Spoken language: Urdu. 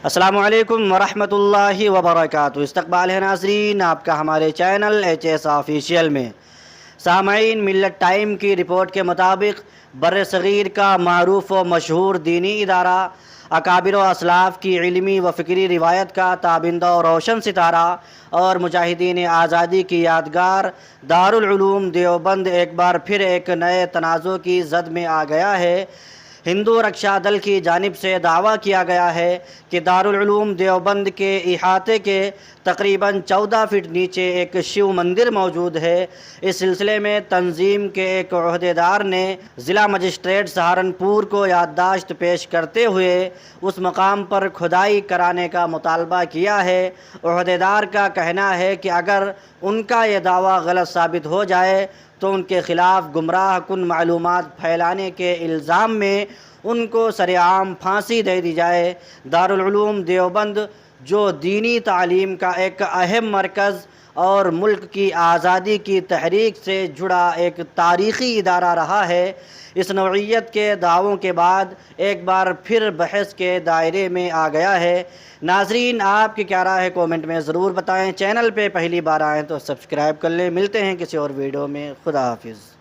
السلام علیکم ورحمۃ اللہ وبرکاتہ۔ استقبال ہے ناظرین آپ کا ہمارے چینل ایچ آفیشیل میں۔ سامعین، ملت ٹائم کی رپورٹ کے مطابق بر صغیر کا معروف و مشہور دینی ادارہ، اکابر و اسلاف کی علمی و فکری روایت کا تابندہ و روشن ستارہ اور مجاہدین آزادی کی یادگار دارالعلوم دیوبند ایک بار پھر ایک نئے تنازع کی زد میں آ گیا ہے۔ ہندو رکشا دل کی جانب سے دعویٰ کیا گیا ہے کہ دارالعلوم دیوبند کے احاطے کے تقریباً 14 فٹ نیچے ایک شیو مندر موجود ہے۔ اس سلسلے میں تنظیم کے ایک عہدیدار نے ضلع مجسٹریٹ سہارنپور کو یادداشت پیش کرتے ہوئے اس مقام پر کھدائی کرانے کا مطالبہ کیا ہے۔ عہدیدار کا کہنا ہے کہ اگر ان کا یہ دعویٰ غلط ثابت ہو جائے تو ان کے خلاف گمراہ کن معلومات پھیلانے کے الزام میں ان کو سر عام پھانسی دے دی جائے۔ دارالعلوم دیوبند جو دینی تعلیم کا ایک اہم مرکز اور ملک کی آزادی کی تحریک سے جڑا ایک تاریخی ادارہ رہا ہے، اس نوعیت کے دعووں کے بعد ایک بار پھر بحث کے دائرے میں آ گیا ہے۔ ناظرین، آپ کی کیا رائے ہے کومنٹ میں ضرور بتائیں۔ چینل پہ پہلی بار آئیں تو سبسکرائب کر لیں۔ ملتے ہیں کسی اور ویڈیو میں۔ خدا حافظ۔